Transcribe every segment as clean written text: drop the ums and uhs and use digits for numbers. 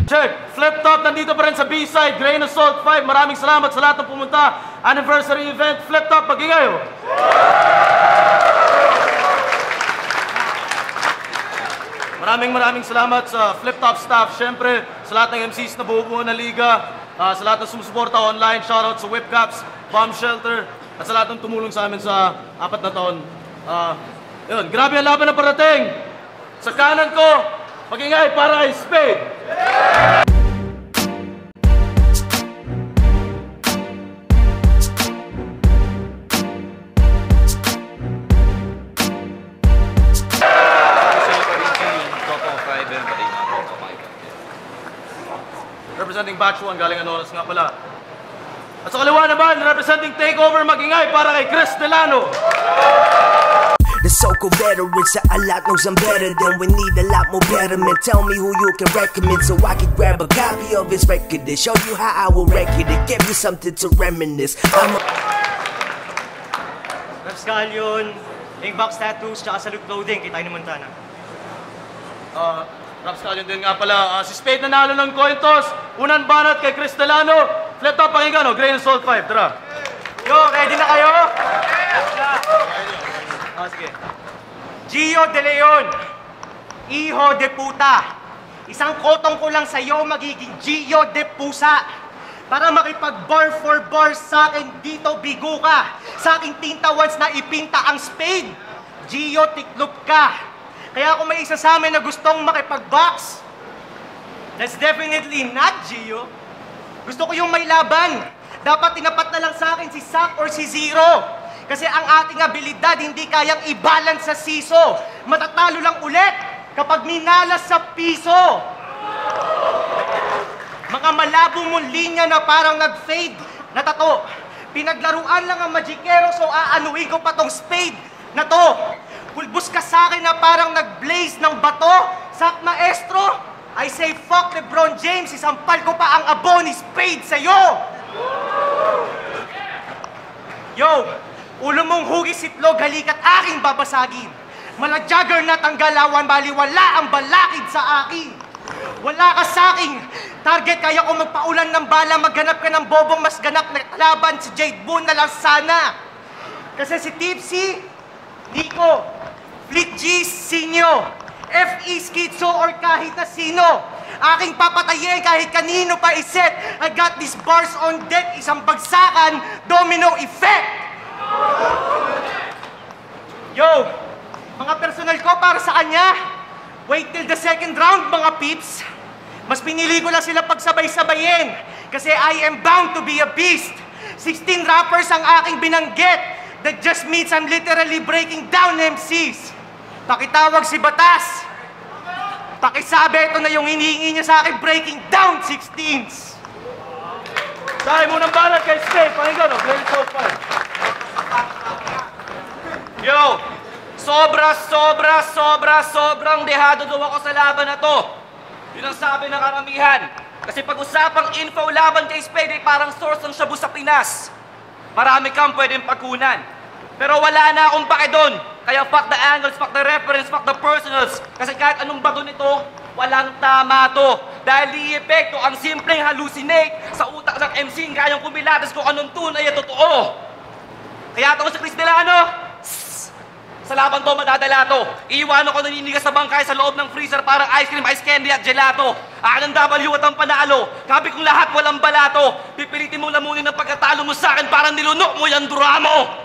Check! Flip Top nandito pa rin sa B-side, Grain of Salt 5. Maraming salamat sa lahat ng pumunta. Anniversary event, Flip Top, mag-ingay oh! Maraming salamat sa Flip Top staff, syempre sa lahat ng MCs na bubuo ng liga, sa lahat ng sumusuporta online, shoutout sa Whipcaps, Bomb Shelter, at sa lahat ng tumulong sa amin sa 4 na taon. Yun, grabe ang laban na parating. Sa kanan ko, mag-ingay para kay Spade. Representing Batch 1, galing Anolas nga pala. At sa kaliwa naman, representing Takeover, mag-ingay para kay Chris Delano. The so-called veterans say a lot knows I'm better than we need a lot more betterment. Tell me who you can recommend so I can grab a copy of his record and show you how I will record it. Give you something to reminisce. Rapscallion, Inkbox Tattoos, tsaka Salute Clothing, kita ni Montana. Rapscallion din nga pala. Si Spade nanalo ng coin toss. Unang banat kay Chris Delano. Flip Top pakinggan, Grain of Salt 5. Tara. Yo, ready na kayo? Sige. Gio De Leon, Iho de Puta. Isang kotong ko lang sa'yo, magiging Gio de Pusa. Para makipag-bar for bar sa akin dito, bigo ka. Sa aking tinta once na ipinta ang Spade. Gio, tiklop ka. Kaya kung may isa sa amin na gustong makipag-box, that's definitely not Gio. Gusto ko yung may laban. Dapat tinapat na lang sa akin si Sak or si Zero. Kasi ang ating abilidad hindi kayang i-balance sa siso. Matatalo lang ulit kapag minalas sa piso. Mga malabo mong linya na parang nag-fade na tato. Pinaglaruan lang ang magikero so aanuin ko pa tong Spade na to. Pulbus ka sa akin na parang nag-blaze ng bato. Sak maestro, I say fuck LeBron James, isampal ko pa ang abo ni Spade sa'yo. Yo, ulo mong hugis itlog, halikat aking babasagin. Mala-juggernaut ang galawan, baliwala ang balakid sa akin. Wala ka sa aking target, kaya ko magpaulan ng bala. Maghanap ka ng bobong mas ganap na laban, si Jade Boone na lang sana. Kasi si Tipsy, Nico, Flick G, Sinyo, F.E. Schizo or kahit na sino, aking papatayin kahit kanino pa iset. I got these bars on deck, isang bagsakan, domino effect. Yo, mga personal ko para sa kanya. Wait till the second round, mga peeps. Mas pinili ko lang sila pagsabay-sabayin kasi I am bound to be a beast. 16 rappers ang aking binanggit. That just means I'm literally breaking down MCs. Pakitawag si Batas. Pakisabi, ito na yung hinihingi niya sa akin, breaking down 16s. Dahil mo ng banat kay Spade, pakinggan Grain of Salt 5. Yo! Sobrang dehado daw ako sa laban na to. Yun ang sabi ng karamihan. Kasi pag-usapang info laban kay Spade ay parang source ng shabu sa Pinas. Marami kang pwedeng pagkunan. Pero wala na akong pake doon. Kaya fuck the angles, fuck the reference, fuck the personals. Kasi kahit anong bato nito, walang tama to. Dahil i-epekto ang simpleng hallucinate sa utak ng MC kayang kumilatas kung anong tunay at totoo. Kaya ito ko sa Chris Delano, sa laban to, madadala to. Iiwanan ko naninigas sa bangkay sa loob ng freezer parang ice cream, ice candy at gelato. Akin ang W at ang panalo. Kabi kong lahat walang balato. Pipilitin mo lamunin ng pagkatalo mo sa akin parang nilunok mo yung dura mo.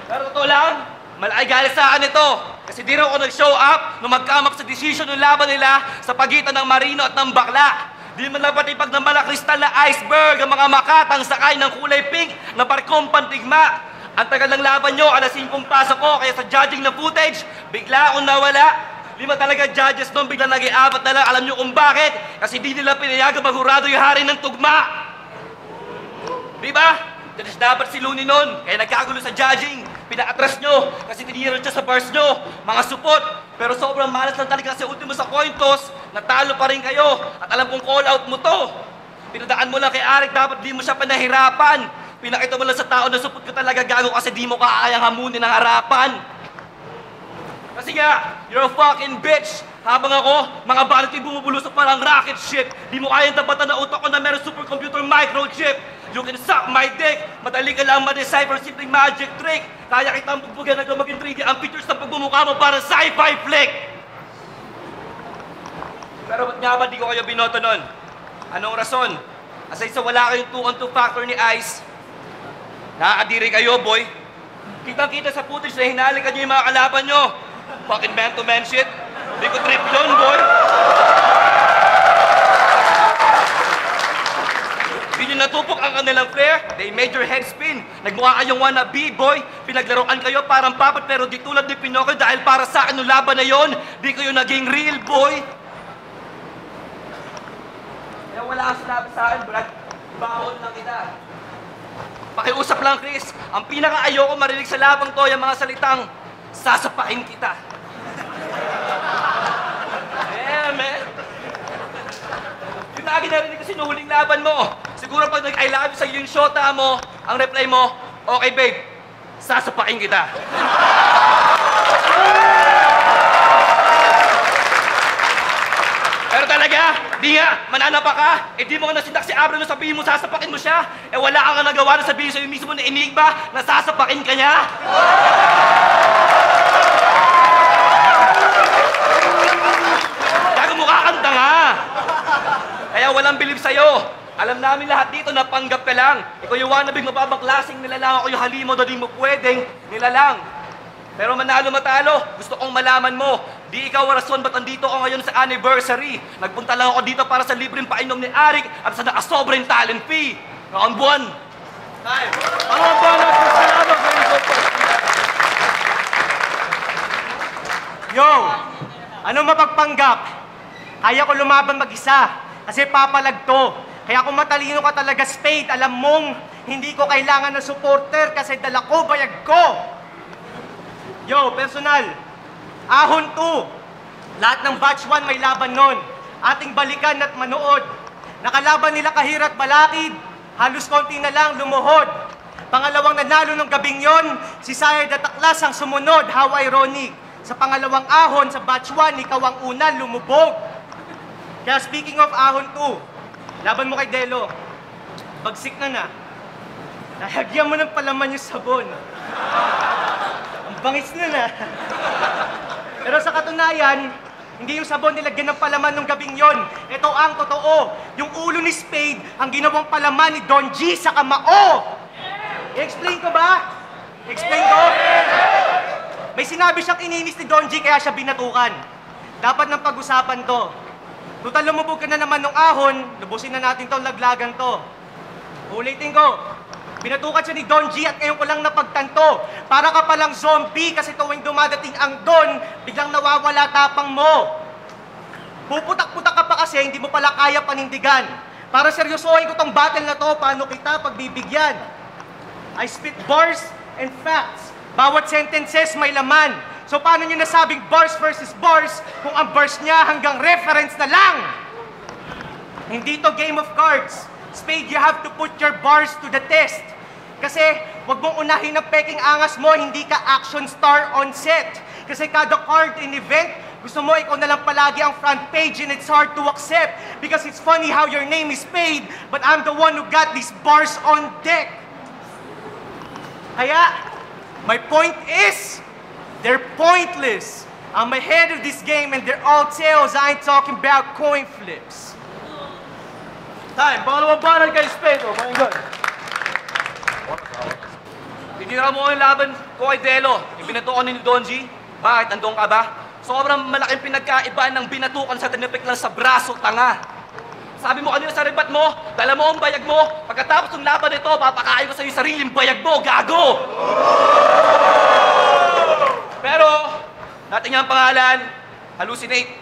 Pero totoo lang, malaki galit sa akin ito. Kasi di rin ako nag-show up nung mag-come up sa decision ng laban nila sa pagitan ng Marino at ng Bakla. Di man lang patipag ng malakristal na iceberg ang mga makatang sakay ng kulay pink na barkong pantigma. Ang tagal ng laban nyo, alas 5 pasok ko, kaya sa judging na footage, bigla akong nawala. 5 talaga judges doon, bigla nag-iapat na lang. Alam nyo kung bakit? Kasi di nila pinayagan maghurado yung hari ng tugma. Diba? Judge dapat si Looney nun, kaya nagkagulo sa judging. Pina-atras nyo, kasi tinira siya sa bars nyo. Mga supot, pero sobrang malas lang talaga kasi ultimo sa coin toss, natalo pa rin kayo. At alam kong call out mo to. Pinadaan mo lang kay Arik, dapat di mo siya pinahirapan. Pinakita mo lang sa tao na supot ka talaga gago kasi di mo kakayang hamunin ng harapan. Kasi Kasi nga, you're a fucking bitch. Habang ako, mga balat yung bumubulo sa parang rocket ship. Di mo kayang tapatan na utak ko na meron supercomputer microchip. You can suck my dick. Madali ka lang ma-decipher simpleng magic trick. Kaya kitang bugbugan na maging 3D ang pictures ng pagbumukha mo para sci-fi flick. Pero ba't nga ba di ko kayo binoto nun? Anong rason? Aside sa wala kayong 2-on-2 factor ni Ice, nakakadiri kayo, boy. Kitang-kita sa footage na hinalikan nyo yung mga kalaban nyo. Fucking man-to-man shit. Di ko trip yun, boy. Di nyo natupok ang kanilang flare. They made your head spin. Nagmukha kayong wannabe, boy. Pinaglaruan kayo parang papat pero di tulad ni Pinocchio dahil para sa akin yung laban na yon, di kayo naging real, boy. Kaya wala kang sinabi sa akin, Brad. Bawon lang kita. Pakiusap lang, Chris. Ang pinaka-ayoko marinig sa labang to, yung mga salitang, sasapakin kita. Yeah, man. Yung lagi narinig ko sinuhuling laban mo. Siguro pag nag-I love you sa yung shota mo, ang reply mo, okay, babe, sasapakin kita. Pero talaga, di nga, mananapa ka, di mo ka nasindak si Abra nung sabihin mo sasapakin mo siya, wala kang nagawa na sabihin sa'yo mismo na Enigma na sasapakin ka niya. Gago mukha kang tanga. Kaya walang bilib sa'yo. Alam namin lahat dito na panggap ka lang. Ikaw yung wanabing mababaklasing nilalang, ako yung halimo na di mo pwedeng nilalang. Pero manalo matalo, gusto kong malaman mo, di ikaw ang rason ba't andito ako ngayon sa anniversary. Nagpunta lang ako dito para sa libreng painom ni Arik at sa nakasobrang talent fee. Noong buwan. Time. Ang buwan natin salamat sa inyo. Yo! Ano mapagpanggap? Kaya ko lumaban mag-isa kasi papalag to. Kaya kung matalino ka talaga, Spade, alam mong hindi ko kailangan ng supporter kasi dala ko, bayag ko. Yo, personal, ahon 2. Lahat ng batch 1 may laban nun. Ating balikan at manood. Nakalaban nila Kahirat Balakid, halos konti na lang lumuhod. Pangalawang nanalo ng gabing yon, si Sayed at Aklas ang sumunod, how ironic. Sa pangalawang ahon sa batch 1, ikaw ang una lumubog. Kaya speaking of ahon 2, laban mo kay Delo, bagsik na. Nahagyan mo ng palaman yung sabon. Bangis na. Pero sa katunayan, hindi yung sabon nilagyan ng palaman ng gabing yon. Ito ang totoo. Yung ulo ni Spade ang ginawang palaman ni Don G sa kamao. I-explain ko ba? I-explain ko? May sinabi siyang ininis ni Don G kaya siya binatukan. Dapat nang pag-usapan to. Total lumubog ka na naman ng ahon, lubusin na natin tong laglagan to. Ulitin ko. Binatukan siya ni Don G at ngayon ko lang napagtanto. Para ka palang zombie kasi tuwing dumadating ang Don, biglang nawawala tapang mo. Puputak-putak ka pa kasi hindi mo pala kaya panindigan. Para seryosohin ko tong battle na to, paano kita pagbibigyan? I spit bars and facts. Bawat sentences may laman. So paano nyo nasabing bars versus bars kung ang bars niya hanggang reference na lang? Hindi to game of cards. Spade, you have to put your bars to the test. Kasi wag mong unahin ang peking angas mo, hindi ka action star on set. Kasi kada card in event, gusto mo ikaw na lang palagi ang front page and it's hard to accept. Because it's funny how your name is Spade, but I'm the one who got these bars on deck. Kaya, my point is, they're pointless. I'm ahead of this game and they're all tails. I ain't talking about coin flips. Time. Pangalawang banal kay Spade. O, pakinggan. Tinira mo yung laban ko kay Delo. Yung binatukan ni Don G. Bakit? Andun ka ba? Sobrang malaking pinagkaibaan ng binatukan sa tinipik lang sa braso, tanga. Sabi mo kanina sa rebat mo, dala mo ang bayag mo. Pagkatapos ng laban nito, papakain ko sa iyo sariling bayag mo, gago! Pero, natin ang pangalan, hallucinate.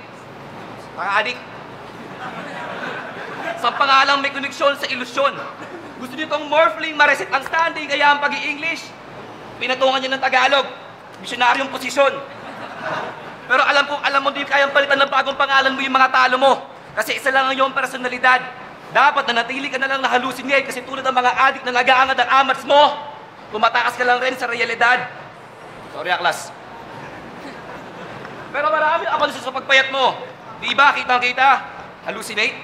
Pang-adik. Sa pangalang may koneksyon sa ilusyon. Gusto niyo itong morphling ma-reset ang standing, kaya ang pag-i-English, pinatungan niyo ng Tagalog. Misyonaryong posisyon. Pero alam mo din kayang palitan ng bagong pangalan mo yung mga talo mo. Kasi isa lang ang iyong personalidad. Dapat na natili ka na lang na hallucinate kasi tulad ng mga adik na nag-aangad ang amats mo, tumatakas ka lang rin sa realidad. Sorry, Aklas. napansin sa pagpayat mo. Di ba, kitang-kita? Hallucinate?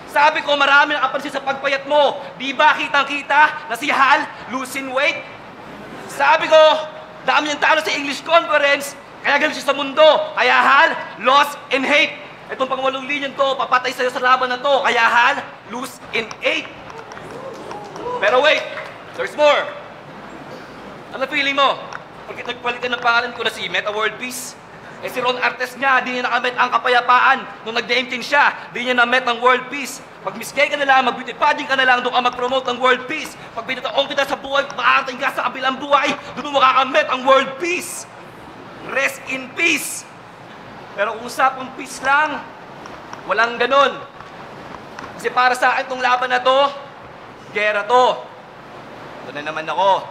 Sabi ko, marami nakapansin sa pagpayat mo. Di ba, kitang-kita na si Hal losing weight? Sabi ko, dami niyang talo sa English conference, kaya galing siya sa mundo. Kaya Hal, lost in hate. Itong pangwalong linyan to, papatay sa'yo sa laban na to. Kaya Hal, lose in 8. Pero wait, there's more. Ano feeling mo? Pagkat nagpalit ka ng pangalan ko na si Meta World Peace, eh si Ron Artes nga, di niya nakamit ang kapayapaan. Nung nag-daimtin siya, di niya na-met ang World Peace. Pag miskay ka na lang, mag-beauty pageant ka na lang, doon ka mag-promote ng World Peace. Pag binataong kita sa buhay, makakating ka sa kabilang buhay, doon mo makakamit ang World Peace. Rest in peace. Pero kung usapang peace lang, walang ganun. Kasi para sa akin itong laban na to, gera to. Ito na naman ako.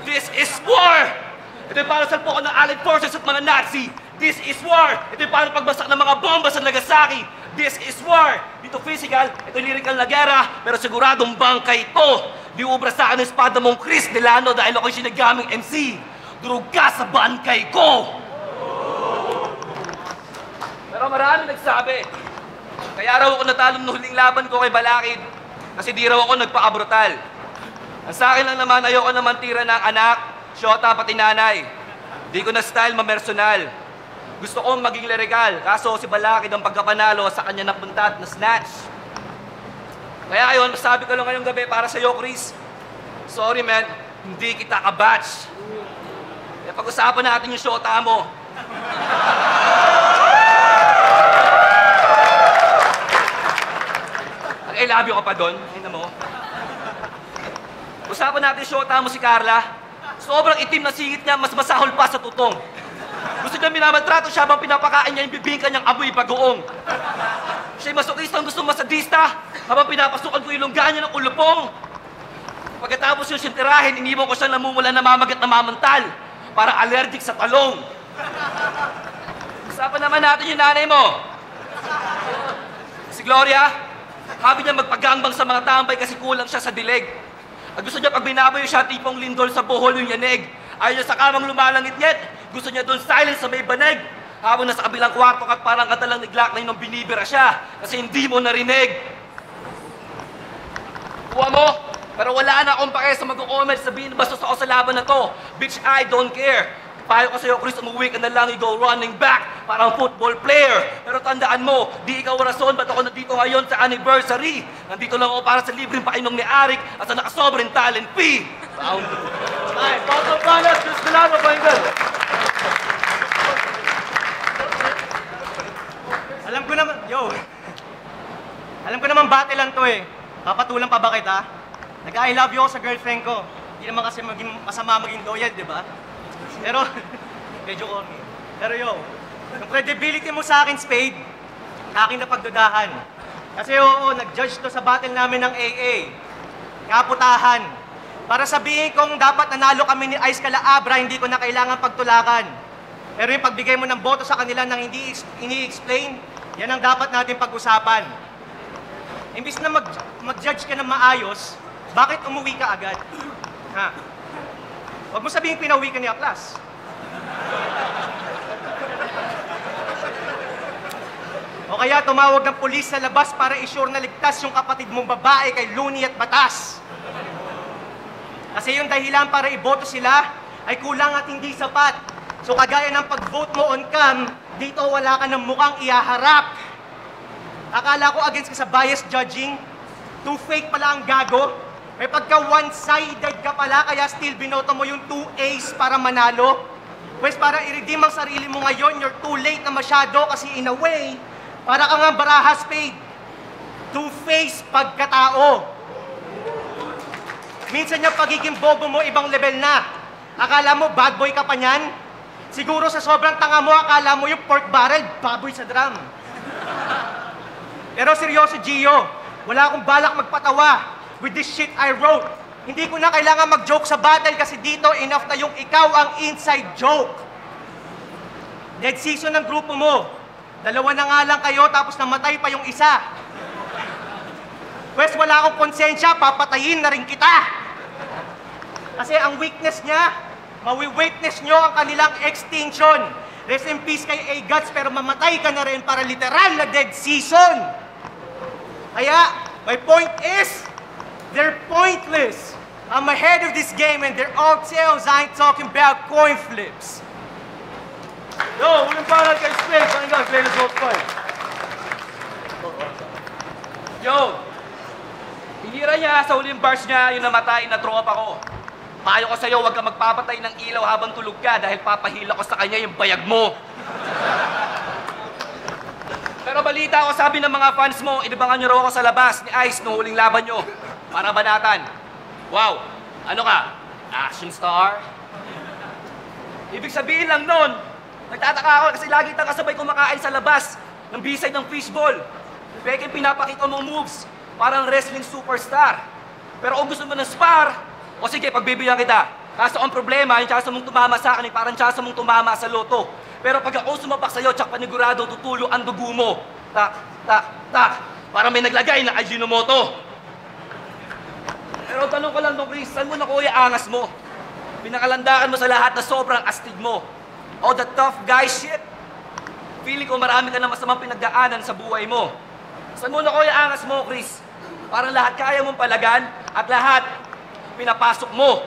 This is war! Ito yung para salpukan ng Allied Forces at mga Nazi. This is war! Ito yung para pagbasak ng mga bomba sa Nagasaki. This is war! Dito physical, ito lyrical na gera, pero siguradong bangkay ito. Di ubra sa akin ang espada mong Chris Delano dahil ako'y sinagaming MC. Durog ka sa bangkay ko! Pero marami nagsabi. Kaya raw ako natalo ng huling laban ko kay Balakid kasi di raw ako nagpa-abrutal. Ang sa akin lang naman, ayoko naman tira ng anak, syota, pati nanay. Di ko na style mamersonal. Gusto kong maging lirikal, kaso si Balakid ang pagkapanalo sa kanya napunta at na-snatch. Kaya ayun, sabi ko lang ngayong gabi para sa'yo, Chris. Sorry, man, hindi kita kabatch. E pag-usapan natin yung syota mo. I love you ka pa doon. Ayun na mo. Usapan natin syota mo si Carla. Sobrang itim na singit niya, mas masahol pa sa tutong. Gusto niya minamaltrato siya habang pinapakain niya yung bibingka niyang amoy bagoong. Siya'y masokistang gusto masadista habang pinapasukan ko yung lungga niya ng ulupong. Pagkatapos yung sintirahin, iniwan ko siyang namumula na mamagat na mamantal para allergic sa talong. Usapan naman natin yung nanay mo. Si Gloria, habi niya magpagangbang sa mga tambay kasi kulang siya sa dilig. At gusto niya pag binabayo siya, tipong lindol sa buhol yung yanig. Ayaw niya sa kamang lumalangit-ngit. Gusto niya doon silence sa may banig. Habang nasa kabilang kwarto ka parang katalang niglak na nung binibira siya. Kasi hindi mo narinig. Kuha mo, pero wala na akong pake sa mag-comment. Sabihin, bastos ako sa laban na to. Bitch, I don't care. Payo ko sa'yo, Chris, umuwi ka na lang, you go running back, parang football player. Pero tandaan mo, di ikaw rason, ba't ako nandito ngayon sa anniversary? Nandito lang ako para sa libreng painom ni Arik at sa nakasobrang talent fee. Bound. Ay, Toto Panas, Chris Delano, Pahingal. Alam ko naman, alam ko naman battle lang to eh. Papatulang pa ba kita? Nag-I love you ako sa girlfriend ko. Hindi naman kasi masama maging loyal, di ba? Pero, medyo corny. Pero yung credibility mo sa akin, Spade, akin na pagdudahan. Kasi nag-judge to sa battle namin ng AA. Kaputahan. Para sabihin kong dapat nanalo kami ni Ice Calaabra, hindi ko na kailangan pagtulakan. Pero yung pagbigay mo ng boto sa kanila nang hindi ini-explain, yan ang dapat natin pag-usapan. Imbis na mag-judge ka ng maayos, bakit umuwi ka agad? Ha? Huwag mo sabihin pinauwi ka ni Aklas. O kaya tumawag ng pulis sa labas para i-sure na ligtas yung kapatid mong babae kay Looney at Batas. Kasi yung dahilan para iboto sila ay kulang at hindi sapat. So kagaya ng pag-vote mo on cam, dito wala ka ng mukhang ihaharap. Akala ko against ka sa bias judging, too fake pala ang gago. May pagka one-sided ka pala, kaya still binoto mo yung 2A's para manalo. Pues para i-redeem ang sarili mo ngayon, you're too late na masyado kasi in a way, para ka nga Baraha Spade. Two-face pagkatao. Minsan yung pagiging bobo mo, ibang level na. Akala mo bad boy ka pa niyan? Siguro sa sobrang tanga mo, akala mo yung pork barrel, baboy sa drum. Pero seryoso, Gio, wala akong balak magpatawa. With this shit I wrote, hindi ko na kailangan mag-joke sa battle kasi dito enough na yung ikaw ang inside joke. Dead season ng grupo mo. Dalawa na nga lang kayo tapos namatay pa yung isa. Pwes wala akong konsensya, papatayin na rin kita. Kasi ang weakness niya, mawi-witness nyo ang kanilang extinction. Rest in peace kay A-Guts, pero mamatay ka na rin para literal na dead season. Kaya, my point is, they're pointless. I'm ahead of this game and they're all tails. I ain't talking about coin flips. Yo, huling panel kay Spades. Ano nga, Glenn Assault 5. Yo! Hinira niya sa huling bars niya yung namatay na tropa ko. Payo ko sa'yo, huwag ka magpapatay ng ilaw habang tulog ka dahil papahila ko sa kanya yung bayag mo. Pero balita ko, sabi ng mga fans mo, inibangan niyo raw ako sa labas ni Ice nung huling laban niyo. Para banatan. Wow! Ano ka? Action star? Ibig sabihin lang nun, nagtataka ako kasi lagi tang kasabay kumakain sa labas ng B-side ng fishball. Peke pinapakita mong moves, parang wrestling superstar. Pero kung gusto mo ng spar, o sige, pagbibigyan kita. Kaso ang problema, yung tsansa mong tumama sa akin, parang tsansa mong tumama sa loto. Pero pag ako sumapak sa'yo, tsak panigurado, tutulo ang dugo mo. Tak, tak, tak. Parang may naglagay na Ajinomoto. Pero tanong ko lang dong, Chris, saan mo na kuya angas mo? Pinakalandakan mo sa lahat na sobrang astig mo. Oh, the tough guy shit. Feeling ko marami ka na masamang pinagdaanan sa buhay mo. Saan mo na kuya angas mo, Chris? Parang lahat kaya mong palagan at lahat pinapasok mo.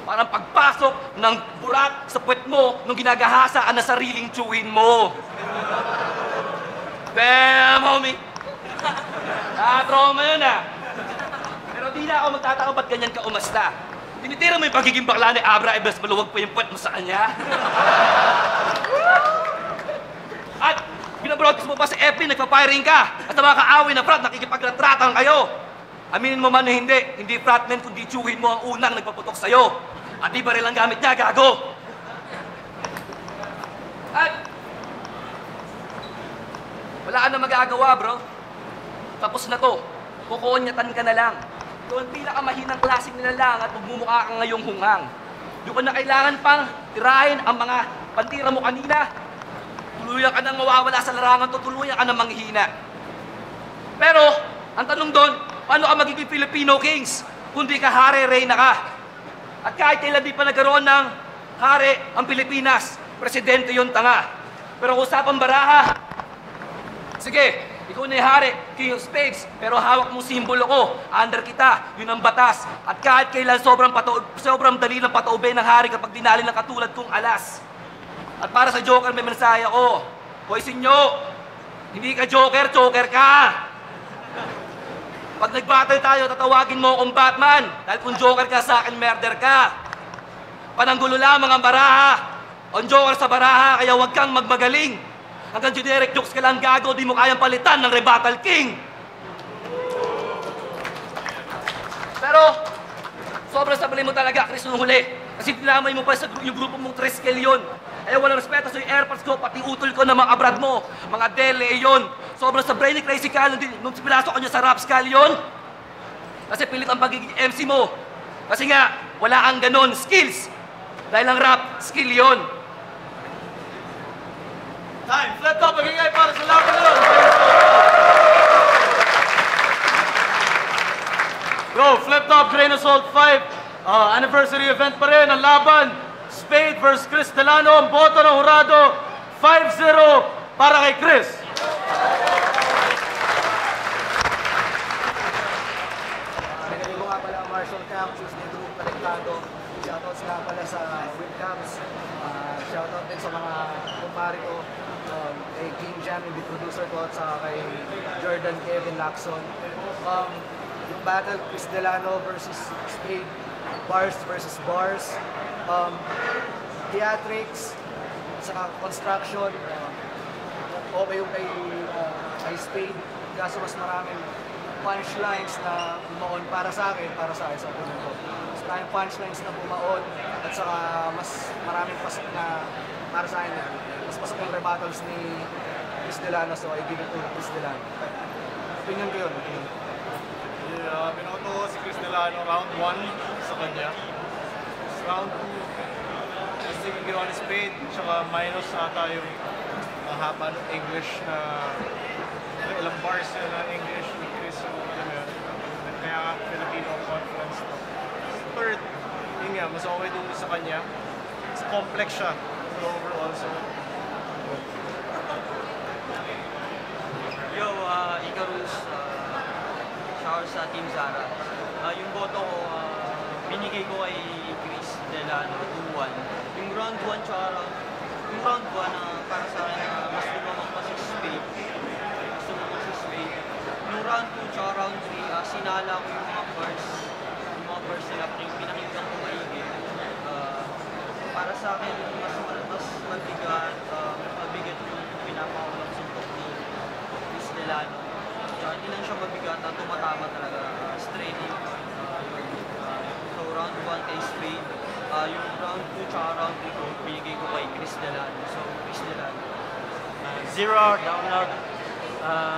Parang pagpasok ng burat sa puwet mo nung ginagahasa ka na sariling tsuhin mo. Damn, homie! Trauma yun ah. Pero di na ako magtataka ba't ganyan ka umasta. Tinitira mo yung pagiging bakla ni Abra Ebes, maluwag pa yung puwet mo sa kanya. At binabroadcast mo pa sa FB, nagpa-firing ka. At sa mga kaaway na frat, nakikipagretratan kayo. Aminin mo man na hindi fratman kundi tsuhin mo ang unang nagpaputok sa'yo. At di ba rin lang gamit niya, gago? At wala ka na magagawa, bro. Tapos na to. Kukunyatan ka na lang. Doon pinakamahinang klaseng nilalang at magmumukha ka ngayong hunghang. Doon ko na kailangan pang tirahin ang mga pantira mo kanina. Tuluyan ka nang mawawala sa larangan to, tuluyan ka nang manghihina. Pero, ang tanong doon, paano ka magiging Filipino Kings kung di ka hari, reyna ka? At kahit kailan di pa nagkaroon ng hari ang Pilipinas, presidente yon tanga. Pero kung usapang baraha, sige, ikaw na yung hari, King of Spades, pero hawak mong simbolo ko, under kita, yun ang batas. At kahit kailan sobrang dali ng pataubay ng hari kapag dinali ng katulad kong alas. At para sa Joker, may mensahe ako. Hoy, sinyo, hindi ka Joker, Joker ka! Pag nag-battle tayo, tatawagin mo akong Batman. Dahil kung Joker ka sa akin, murder ka. Pananggulo lamang ang baraha. On Joker sa baraha, kaya huwag kang magmagaling. Hanggang generic jokes ka lang gago, di mo kayang palitan ng Rebuttal King. Pero, sobrang sabali mo talaga, Chris, nung huli. Kasi tinamay mo pa sa yung grupo mong Treskel yun. Eh, walang respeto sa yung airpods ko, pati utol ko ng mga abrad mo. Mga Dele yun. Sobrang sa brainy crazy ka nung pinasok ka niya sa rap skull yun. Kasi pilit ang pagiging MC mo. Kasi nga, wala kang ganon skills. Dahil ang rap, skill yun. Time, flip top, magigay para sa laban na yun. Yo, flip top, Grain Assault 5. Anniversary event pa rin, ang laban. Spade versus Chris Delano, ang boto ng hurado, 5-0 para kay Chris. Nagalibo nga pala ang Marshall Camp, Tuesday Group, Konektado. Shoutouts nga pala sa webcams. Shoutout din sa mga kumpare ko. Kay King Jam, yung beat producer ko, at saka kay Jordan Kevin Lacson. Yung battle, Chris Delano versus Spade, bars versus bars. Theatrics, saka construction, okay yung kay Spade. Kaso mas maraming punchlines na bumaon para sa akin sa opinion ko. Mas maraming punchlines na bumaon at saka mas maraming pasok na para sa akin. Mas pasok yung rebuttals ni Chris Delano, so I give it to Chris Delano. Opinion ko yun. Yeah, binoto ko si Chris Delano round 1 sa kanya. Round 2, kasi ginawa ni Spade, tsaka minus ata yung haba ng English na ilang bars na English ni Chris, so alam mo yun, kaya Filipino conference to. Third, yun nga, mas okay dun sa kanya, mas complex siya. Clover also. Yo, Icarus, shout sa Team Zara. Yung boto ko, binigay ko kay Chris Delano, 2-1. Yung round 1 tsaka yung round 1 para sa akin mas lumamang pa si Spade. Mas lumamang si Spade. Yung round 2 tsaka round 3, sinala ko yung mga bars nila, yung pinakinggan ko maigi. Para sa akin, mas mabigat yung pinapakawalang suntok ni Chris Delano. Tsaka hindi lang siya mabigat, tumatama talaga, straight yung so round 1 kay Spade, yung round 2 tsaka round 3 ko, binigay ko kay Chris Delano. So Chris Delano. Zero download.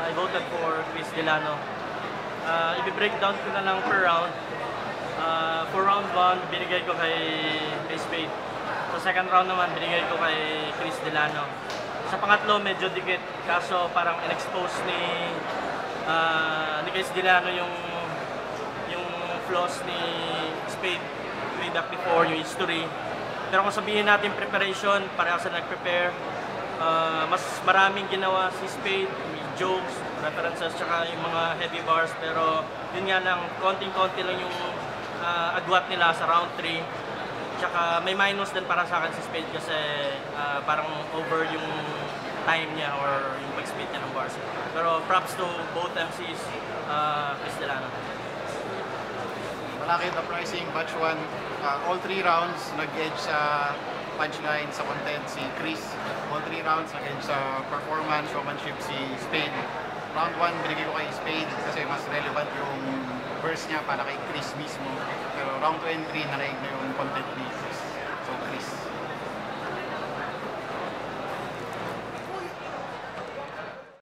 I voted for Chris Delano. I-breakdown ko na lang per round. For round 1, binigay ko kay Spade. Sa second round naman, binigay ko kay Chris Delano. Sa pangatlo, medyo dikit. Kaso parang in-expose ni Chris Delano yung flaws ni Spade way back before, yung history. Pero kung sabihin natin preparation, parehas na nag-prepare. Mas maraming ginawa si Spade, may jokes, references, tsaka yung mga heavy bars. Pero yun nga lang, konting-konti lang yung agwat nila sa round 3. Tsaka may minus din para sa akin si Spade kasi parang over yung time niya or yung pag-speed niya ng bars. Pero props to both MCs, Chris Delano. Malaki the pricing, batch 1. All 3 rounds nag-edge sa punchline, sa content si Chris. All 3 rounds nag-edge sa performance, showmanship si Spade. Round 1 binigay ko kay Spade kasi mas relevant yung verse niya para kay Chris mismo. Pero round 2 and 3 naraig na yung content ni Chris. So Chris.